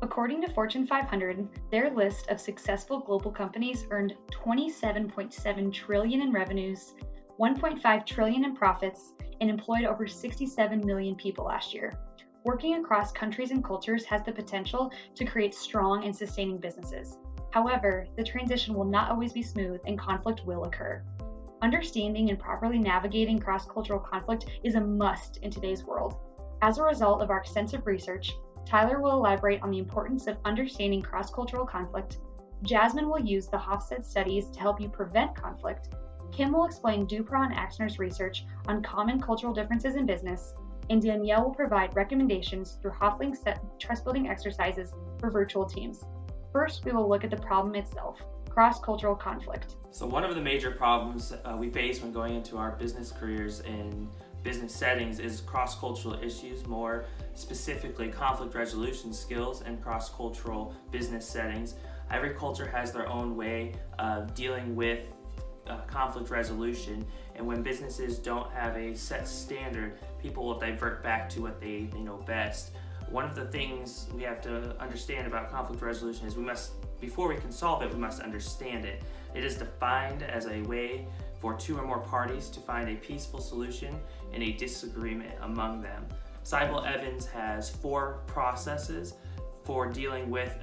According to Fortune 500, their list of successful global companies earned 27.7 trillion in revenues, 1.5 trillion in profits, and employed over 67 million people last year. Working across countries and cultures has the potential to create strong and sustaining businesses. However, the transition will not always be smooth and conflict will occur. Understanding and properly navigating cross-cultural conflict is a must in today's world. As a result of our extensive research, Tyler will elaborate on the importance of understanding cross-cultural conflict. Jasmine will use the Hofstede studies to help you prevent conflict. Kim will explain Duprat and Axner's research on common cultural differences in business. And Danielle will provide recommendations through HofLink trust-building exercises for virtual teams. First, we will look at the problem itself, cross-cultural conflict. So one of the major problems we face when going into our business careers in business settings is cross-cultural issues, more specifically conflict resolution skills and cross-cultural business settings. Every culture has their own way of dealing with conflict resolution, and when businesses don't have a set standard, people will divert back to what they know best. One of the things we have to understand about conflict resolution is before we can solve it, we must understand it. It is defined as a way for two or more parties to find a peaceful solution in a disagreement among them. Seibel Evans has 4 processes for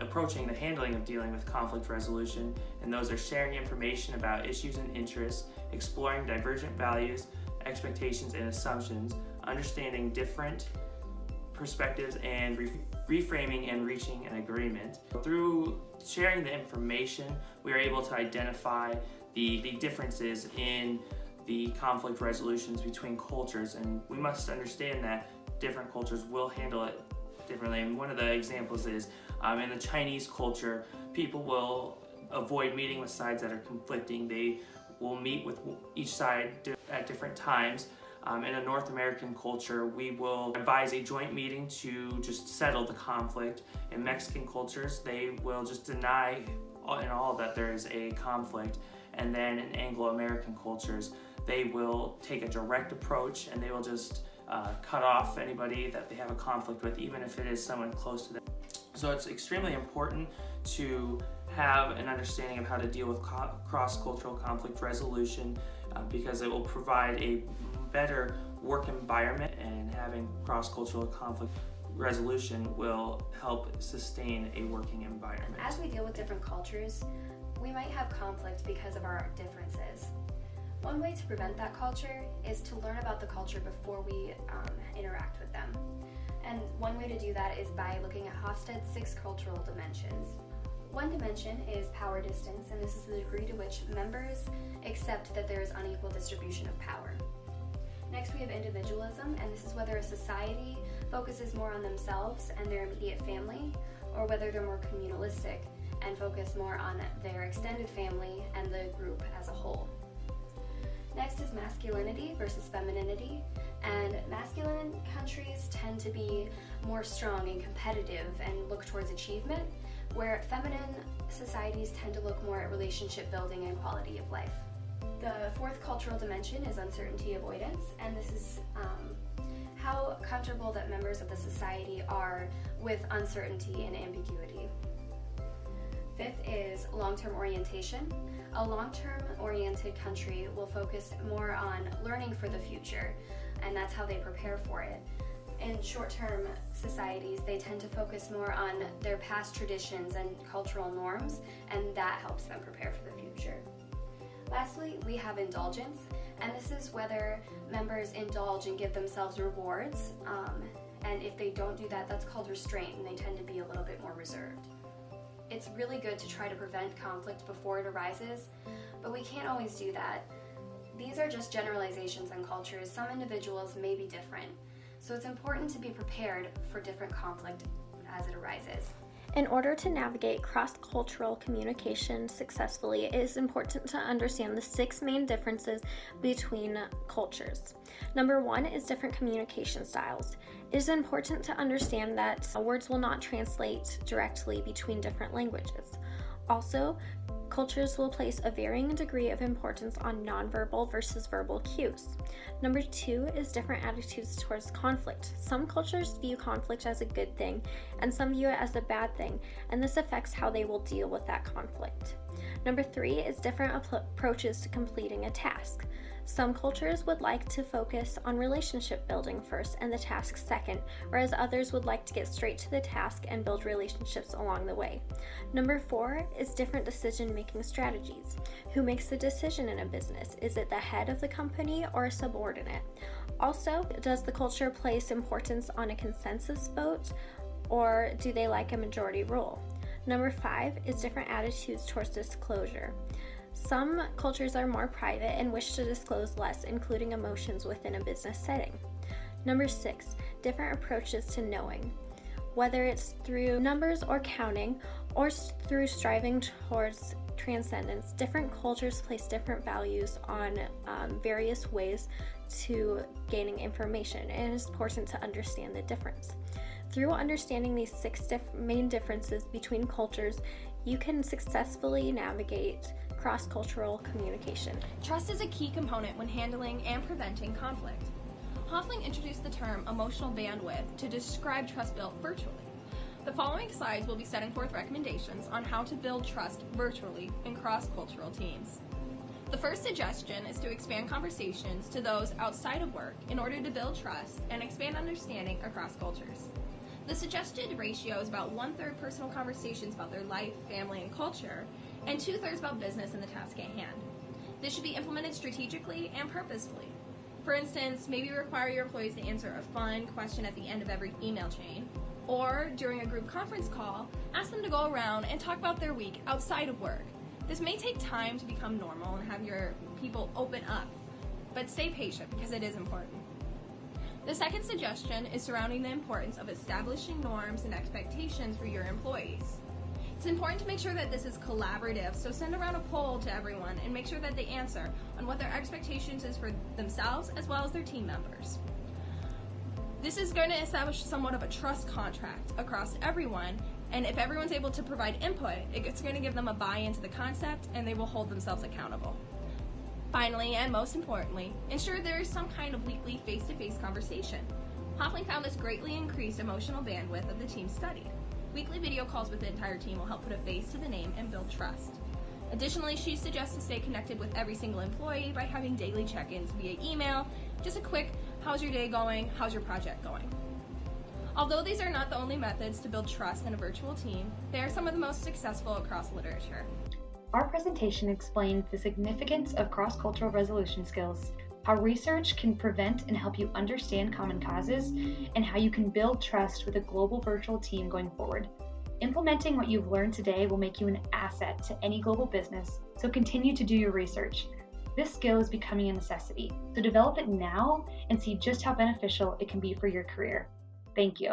approaching the handling of dealing with conflict resolution, and those are sharing information about issues and interests, exploring divergent values, expectations and assumptions, understanding different perspectives, and reframing and reaching an agreement. Through sharing the information, we are able to identify the differences in the conflict resolutions between cultures, and we must understand that different cultures will handle it differently. And one of the examples is in the Chinese culture, people will avoid meeting with sides that are conflicting. They will meet with each side at different times. In a North American culture, we will advise a joint meeting to just settle the conflict. In Mexican cultures, they will just deny in all that there is a conflict. And then in Anglo-American cultures, they will take a direct approach and they will just cut off anybody that they have a conflict with, even if it is someone close to them. So it's extremely important to have an understanding of how to deal with cross-cultural conflict resolution because it will provide a better work environment, and having cross-cultural conflict resolution will help sustain a working environment. As we deal with different cultures, we might have conflict because of our differences. One way to prevent that culture is to learn about the culture before we interact with them. And one way to do that is by looking at Hofstede's 6 cultural dimensions. One dimension is power distance, and this is the degree to which members accept that there is unequal distribution of power. Next, we have individualism, and this is whether a society focuses more on themselves and their immediate family, or whether they're more communalistic and focus more on their extended family and the group as a whole. Next is masculinity versus femininity, and masculine countries tend to be more strong and competitive and look towards achievement, where feminine societies tend to look more at relationship building and quality of life. The 4th cultural dimension is uncertainty avoidance, and this is how comfortable that members of the society are with uncertainty and ambiguity. 5th is long-term orientation. A long-term oriented country will focus more on learning for the future, and that's how they prepare for it. In short-term societies, they tend to focus more on their past traditions and cultural norms, and that helps them prepare for the future. Lastly, we have indulgence, and this is whether members indulge and give themselves rewards, and if they don't do that, that's called restraint, and they tend to be a little bit more reserved. It's really good to try to prevent conflict before it arises, but we can't always do that. These are just generalizations on cultures. Some individuals may be different, so it's important to be prepared for different conflict as it arises. In order to navigate cross-cultural communication successfully, it is important to understand the 6 main differences between cultures. Number 1 is different communication styles. It is important to understand that words will not translate directly between different languages. Also, cultures will place a varying degree of importance on nonverbal versus verbal cues. Number 2 is different attitudes towards conflict. Some cultures view conflict as a good thing, and some view it as a bad thing, and this affects how they will deal with that conflict. Number 3 is different approaches to completing a task. Some cultures would like to focus on relationship building first and the task second, whereas others would like to get straight to the task and build relationships along the way. Number 4 is different decision-making strategies. Who makes the decision in a business? Is it the head of the company or a subordinate? Also, does the culture place importance on a consensus vote, or do they like a majority rule? Number 5 is different attitudes towards disclosure. Some cultures are more private and wish to disclose less, including emotions within a business setting. Number 6, different approaches to knowing. Whether it's through numbers or counting, or through striving towards transcendence, different cultures place different values on various ways to gaining information, and it is important to understand the difference. Through understanding these 6 main differences between cultures, you can successfully navigate cross-cultural communication. Trust is a key component when handling and preventing conflict. Hoffling introduced the term emotional bandwidth to describe trust built virtually. The following slides will be setting forth recommendations on how to build trust virtually in cross-cultural teams. The first suggestion is to expand conversations to those outside of work in order to build trust and expand understanding across cultures. The suggested ratio is about 1/3 personal conversations about their life, family, and culture, and 2/3 about business and the task at hand. This should be implemented strategically and purposefully. For instance, maybe require your employees to answer a fun question at the end of every email chain, or during a group conference call, ask them to go around and talk about their week outside of work. This may take time to become normal and have your people open up, but stay patient because it is important. The second suggestion is surrounding the importance of establishing norms and expectations for your employees. It's important to make sure that this is collaborative, so send around a poll to everyone and make sure that they answer on what their expectations is for themselves as well as their team members. This is going to establish somewhat of a trust contract across everyone, and if everyone's able to provide input, it's going to give them a buy-in to the concept and they will hold themselves accountable. Finally, and most importantly, ensure there is some kind of weekly face-to-face conversation. Hoffling found this greatly increased emotional bandwidth of the team studied. Weekly video calls with the entire team will help put a face to the name and build trust. Additionally, she suggests to stay connected with every single employee by having daily check-ins via email, just a quick, how's your day going, how's your project going? Although these are not the only methods to build trust in a virtual team, they are some of the most successful across literature. Our presentation explained the significance of cross-cultural resolution skills, how research can prevent and help you understand common causes, and how you can build trust with a global virtual team going forward. Implementing what you've learned today will make you an asset to any global business, so continue to do your research. This skill is becoming a necessity, so develop it now and see just how beneficial it can be for your career. Thank you.